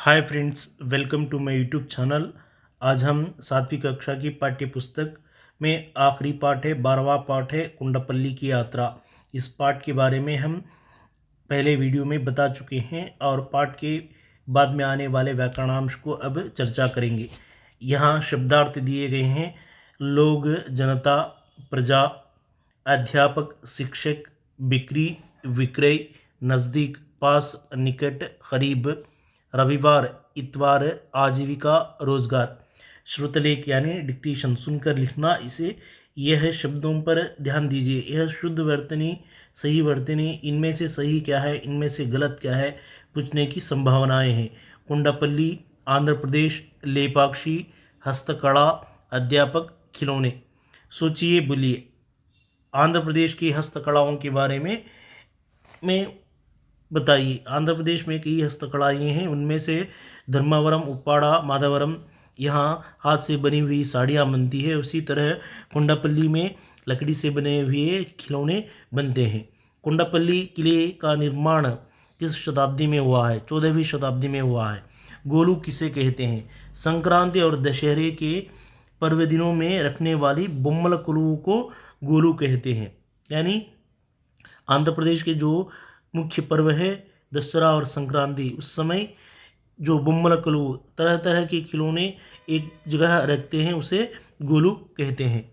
Hi friends, welcome to my YouTube channel. आज हम 7वीं कक्षा की पाठ्य पुस्तक में आखिरी पाठ है, 12वां पाठ है कुंडपल्ली की यात्रा। इस पाठ के बारे में हम पहले वीडियो में बता चुके हैं और पाठ के बाद में आने वाले व्याकरणांश को अब चर्चा करेंगे। यहाँ शब्दार्थ दिए गए हैं: लोग, जनता, प्रजा, अध्यापक, शिक्षक, बिक्री, विक्रय, नज़दीक, पास, निकट, करीब, रविवार, इतवार, आजीविका, रोजगार। श्रुतलेख यानी डिक्टेशन सुनकर लिखना। इसे यह शब्दों पर ध्यान दीजिए। यह शुद्ध वर्तनी, सही वर्तनी, इनमें से सही क्या है, इनमें से गलत क्या है, पूछने की संभावनाएं हैं। कुंडपल्ली, आंध्र प्रदेश, लेपाक्षी, हस्तकला, अध्यापक, खिलौने। सोचिए, बोलिए। आंध्र प्रदेश की हस्तकलाओं के बारे में बताइए। आंध्र प्रदेश में कई हस्तकलाएँ हैं, उनमें से धर्मावरम, उप्पाड़ा, माधवरम, यहाँ हाथ से बनी हुई साड़ियाँ बनती है। उसी तरह कुंडापल्ली में लकड़ी से बने हुए खिलौने बनते हैं। कुंडापल्ली किले का निर्माण किस शताब्दी में हुआ है? 14वीं शताब्दी में हुआ है। गोलू किसे कहते हैं? संक्रांति और दशहरे के पर्व दिनों में रखने वाली बोम्मल कुलू को गोलू कहते हैं। यानी आंध्र प्रदेश के जो मुख्य पर्व है दशहरा और संक्रांति, उस समय जो बोम्मल कुलू, तरह तरह के खिलौने एक जगह रखते हैं, उसे गोलू कहते हैं।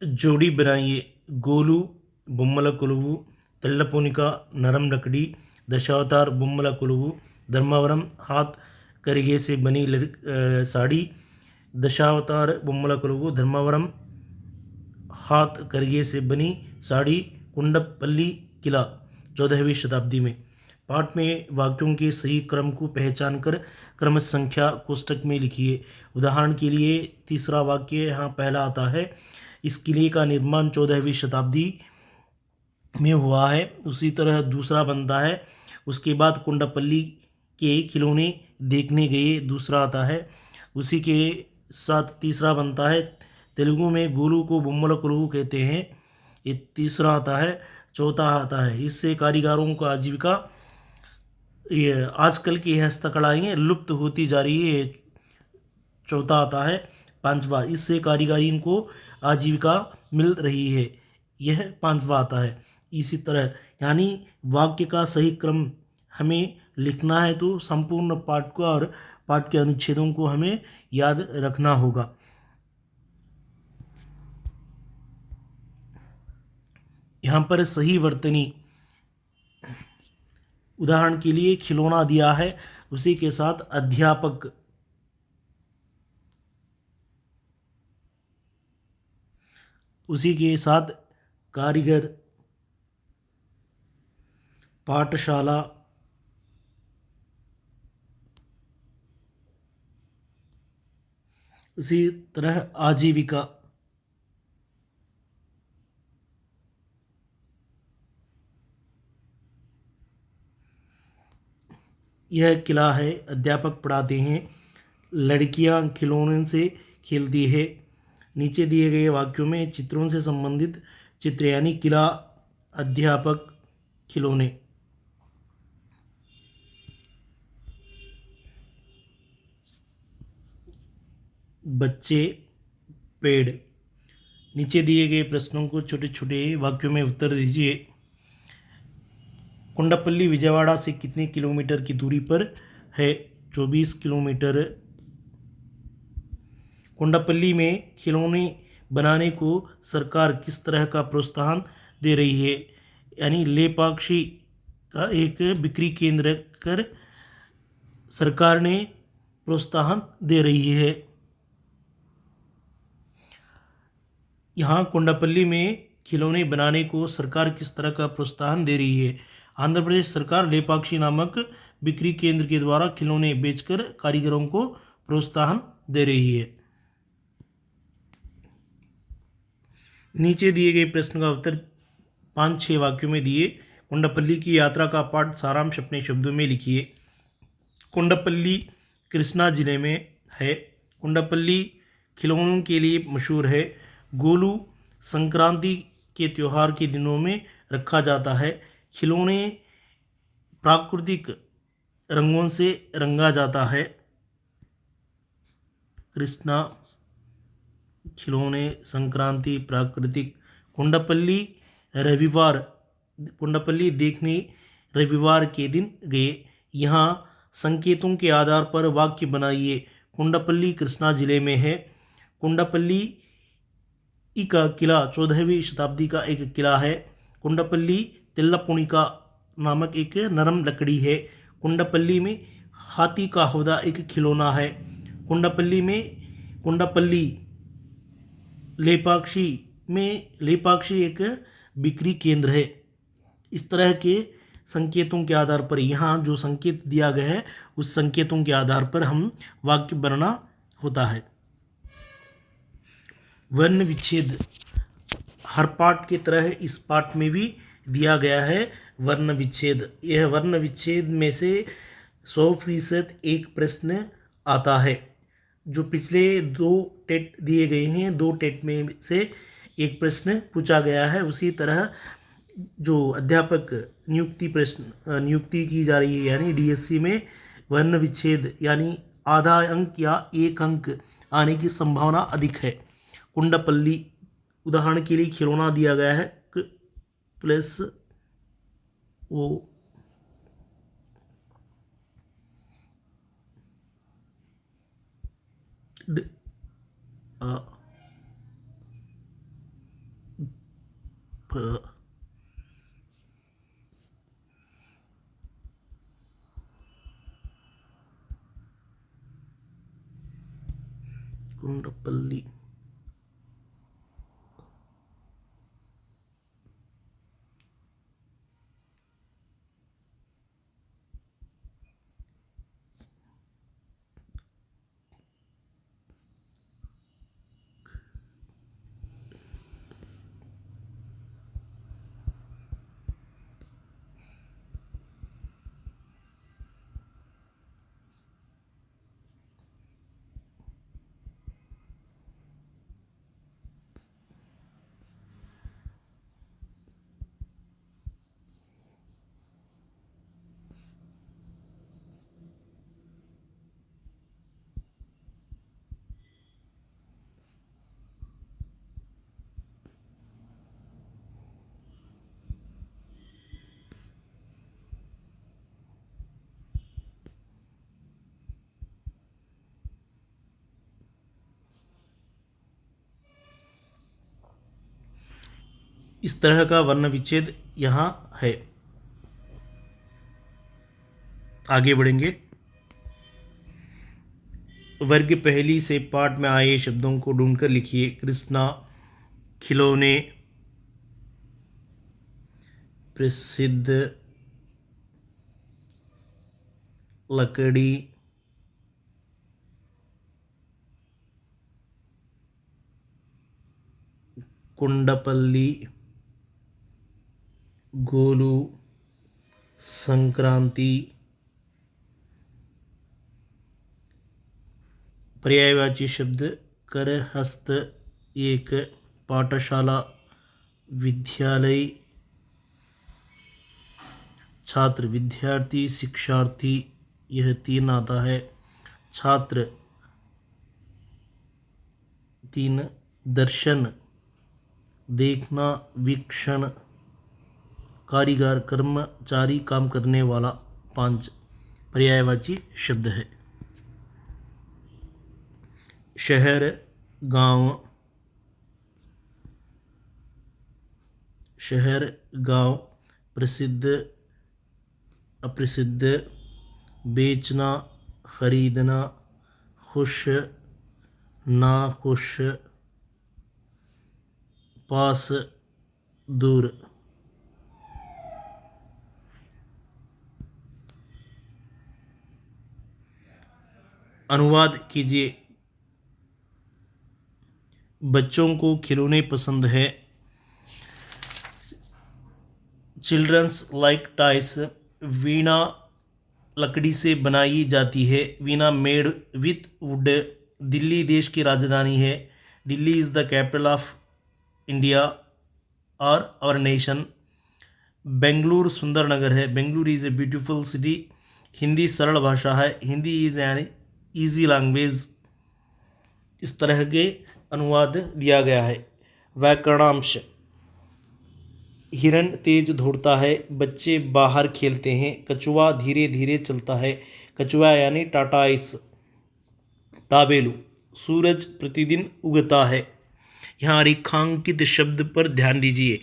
जोड़ी बनाइए। गोलू, బొమ్మల కొలువు, తెల్లపోనిక, नरम लकड़ी, दशावतार, బొమ్మల కొలువు, धर्मावरम, हाथ करिगे से बनी साड़ी, दशावतार, బొమ్మల కొలువు, धर्मावरम, हाथ करिगे से बनी साड़ी, कुंडपल्ली किला 14वीं शताब्दी में। पाठ में वाक्यों के सही क्रम को पहचान कर क्रम संख्या कोष्टक में लिखिए। उदाहरण के लिए तीसरा वाक्य यहाँ पहला आता है, इस किले का निर्माण 14वीं शताब्दी में हुआ है। उसी तरह दूसरा बनता है, उसके बाद कुंडपल्ली के खिलौने देखने गए, दूसरा आता है। उसी के साथ तीसरा बनता है, तेलुगु में गोलू को बोम्मल कुलू कहते हैं, ये तीसरा आता है। चौथा आता है, इससे कारीगरों का आजीविका, ये आजकल की हस्तकलाएँ लुप्त होती जा रही है, चौथा आता है। पांचवा, इससे कारीगरी को आजीविका मिल रही है, यह पांचवा आता है। इसी तरह यानी वाक्य का सही क्रम हमें लिखना है तो संपूर्ण पाठ को और पाठ के अनुच्छेदों को हमें याद रखना होगा। यहाँ पर सही वर्तनी, उदाहरण के लिए खिलौना दिया है, उसी के साथ अध्यापक, उसी के साथ कारीगर, पाठशाला, उसी तरह आजीविका। यह किला है, अध्यापक पढ़ाते हैं, लड़कियां खिलौनों से खेलती है। नीचे दिए गए वाक्यों में चित्रों से संबंधित चित्र यानी किला, अध्यापक, खिलौने। बच्चे, पेड़। नीचे दिए गए प्रश्नों को छोटे छोटे वाक्यों में उत्तर दीजिए। कुंडपल्ली विजयवाड़ा से कितने किलोमीटर की दूरी पर है? 24 किलोमीटर। कुंडपल्ली में खिलौने बनाने को सरकार किस तरह का प्रोत्साहन दे रही है? यानी लेपाक्षी का एक बिक्री केंद्र कर सरकार ने प्रोत्साहन दे रही है। यहाँ कुंडपल्ली में खिलौने बनाने को सरकार किस तरह का प्रोत्साहन दे रही है? आंध्र प्रदेश सरकार लेपाक्षी नामक बिक्री केंद्र के द्वारा खिलौने बेचकर कारीगरों को प्रोत्साहन दे रही है। नीचे दिए गए प्रश्न का उत्तर 5-6 वाक्यों में दिए। कुंडपल्ली की यात्रा का पाठ सारांश अपने शब्दों में लिखिए। कुंडपल्ली कृष्णा जिले में है। कुंडपल्ली खिलौनों के लिए मशहूर है। गोलू संक्रांति के त्यौहार के दिनों में रखा जाता है। खिलौने प्राकृतिक रंगों से रंगा जाता है। कृष्णा, खिलौने, संक्रांति, प्राकृतिक। कुंडपल्ली, रविवार, कुंडपल्ली देखने रविवार के दिन गए। यहाँ संकेतों के आधार पर वाक्य बनाइए। कुंडपल्ली कृष्णा जिले में है। कुंडपल्ली का किला 14वीं शताब्दी का एक किला है। कुंडपल्ली तिल्लापुणिका नामक एक नरम लकड़ी है। कुंडपल्ली में हाथी का हौदा एक खिलौना है। कुंडपल्ली लेपाक्षी एक बिक्री केंद्र है। इस तरह के संकेतों के आधार पर, यहाँ जो संकेत दिया गया है उस संकेतों के आधार पर हम वाक्य बनाना होता है। वर्ण विच्छेद हर पाठ की तरह इस पाठ में भी दिया गया है वर्ण विच्छेद। यह वर्ण विच्छेद में से 100% एक प्रश्न आता है। जो पिछले 2 टेट दिए गए हैं, 2 टेट में से एक प्रश्न पूछा गया है। उसी तरह जो अध्यापक नियुक्ति की जा रही है, यानी डीएससी में वर्ण विच्छेद यानी आधा अंक या 1 अंक आने की संभावना अधिक है। कुंडपल्ली उदाहरण के लिए खिलौना दिया गया है प्लस वो कुंडपल्ली इस तरह का वर्ण विच्छेद यहाँ है। आगे बढ़ेंगे। वर्ग पहली से पाठ में आए शब्दों को ढूंढकर लिखिए। कृष्णा, खिलौने, प्रसिद्ध, लकड़ी, कुंडपल्ली, गोलू, संक्रांति। पर्यायवाची शब्द करहस्त, एक, पाठशाला, विद्यालय, छात्र, विद्यार्थी, शिक्षार्थी, यह 3 आता है। छात्र 3, दर्शन, देखना, वीक्षण, कारीगर, कर्मचारी, काम करने वाला, 5 पर्यायवाची शब्द है। शहर, गांव, शहर, गांव, प्रसिद्ध, अप्रसिद्ध, बेचना, खरीदना, खुश, नाखुश, पास, दूर। अनुवाद कीजिए। बच्चों को खिलौने पसंद है। Children's like toys. वीणा लकड़ी से बनाई जाती है। वीणा मेड विथ वुड। दिल्ली देश की राजधानी है। Delhi is the capital of India और आवर नेशन। बेंगलुरु सुंदर नगर है। Bengaluru is a beautiful city. Hindi सरल भाषा है। Hindi is an easy language. इस तरह के अनुवाद दिया गया है। व्याकरणांश। हिरण तेज दौड़ता है, बच्चे बाहर खेलते हैं, कछुआ धीरे धीरे चलता है। कछुआ यानी टाटा आइस। ताबेलू। सूरज प्रतिदिन उगता है। यहाँ रेखांकित शब्द पर ध्यान दीजिए।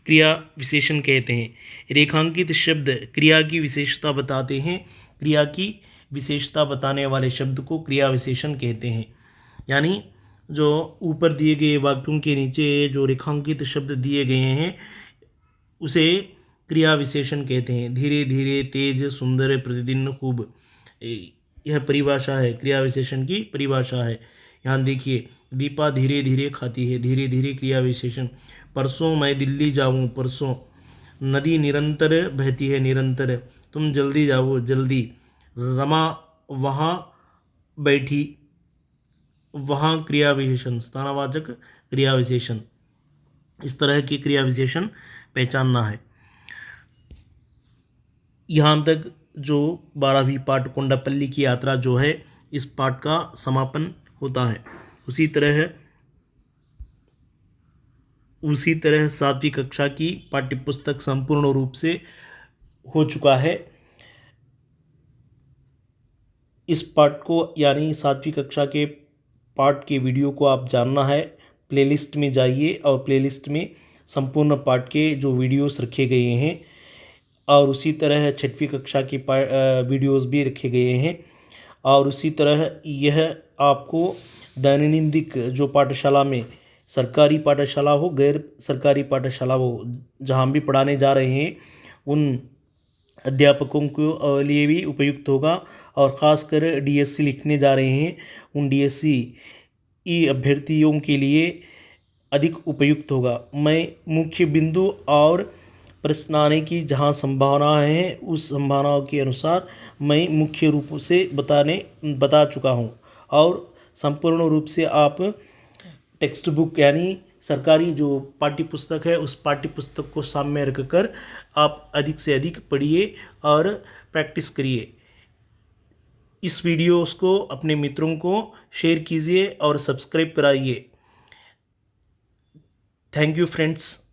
क्रिया विशेषण कहते हैं। रेखांकित शब्द क्रिया की विशेषता बताते हैं। क्रिया की विशेषता बताने वाले शब्द को क्रिया विशेषण कहते हैं। यानी जो ऊपर दिए गए वाक्यों के नीचे जो रेखांकित शब्द दिए गए हैं उसे क्रिया विशेषण कहते हैं। धीरे धीरे, तेज, सुंदर, प्रतिदिन, खूब, यह परिभाषा है, क्रिया विशेषण की परिभाषा है। यहाँ देखिए, दीपा धीरे धीरे खाती है। धीरे धीरे क्रिया विशेषण। परसों मैं दिल्ली जाऊँ, परसों। नदी निरंतर बहती है, निरंतर। तुम जल्दी जाओ, जल्दी। रमा वहाँ बैठी, वहाँ क्रिया विशेषण, स्थानवाचक क्रिया विशेषण। इस तरह की क्रिया विशेषण पहचानना है। यहाँ तक जो 12वीं पाठ कोंडापल्ली की यात्रा जो है, इस पाठ का समापन होता है। उसी तरह 7वीं कक्षा की पाठ्यपुस्तक संपूर्ण रूप से हो चुका है। इस पाठ को यानी 7वीं कक्षा के पाठ के वीडियो को आप जानना है, प्लेलिस्ट में जाइए और प्लेलिस्ट में संपूर्ण पाठ के जो वीडियोस रखे गए हैं और उसी तरह 6वीं कक्षा की वीडियोस भी रखे गए हैं। और उसी तरह यह आपको दैनंदिन जो पाठशाला में, सरकारी पाठशाला हो, गैर सरकारी पाठशाला हो, जहाँ भी पढ़ाने जा रहे हैं उन अध्यापकों के लिए भी उपयुक्त होगा। और ख़ासकर डीएससी लिखने जा रहे हैं उन डीएससी अभ्यर्थियों के लिए अधिक उपयुक्त होगा। मैं मुख्य बिंदु और प्रश्न आने की जहाँ संभावनाएं हैं उस संभावनाओं के अनुसार मैं मुख्य रूप से बता चुका हूँ। और संपूर्ण रूप से आप टेक्स्ट बुक यानी सरकारी जो पाठ्यपुस्तक है उस पाठ्यपुस्तक को सामने रखकर आप अधिक से अधिक पढ़िए और प्रैक्टिस करिए। इस वीडियोस को अपने मित्रों को शेयर कीजिए और सब्सक्राइब कराइए। Thank you friends.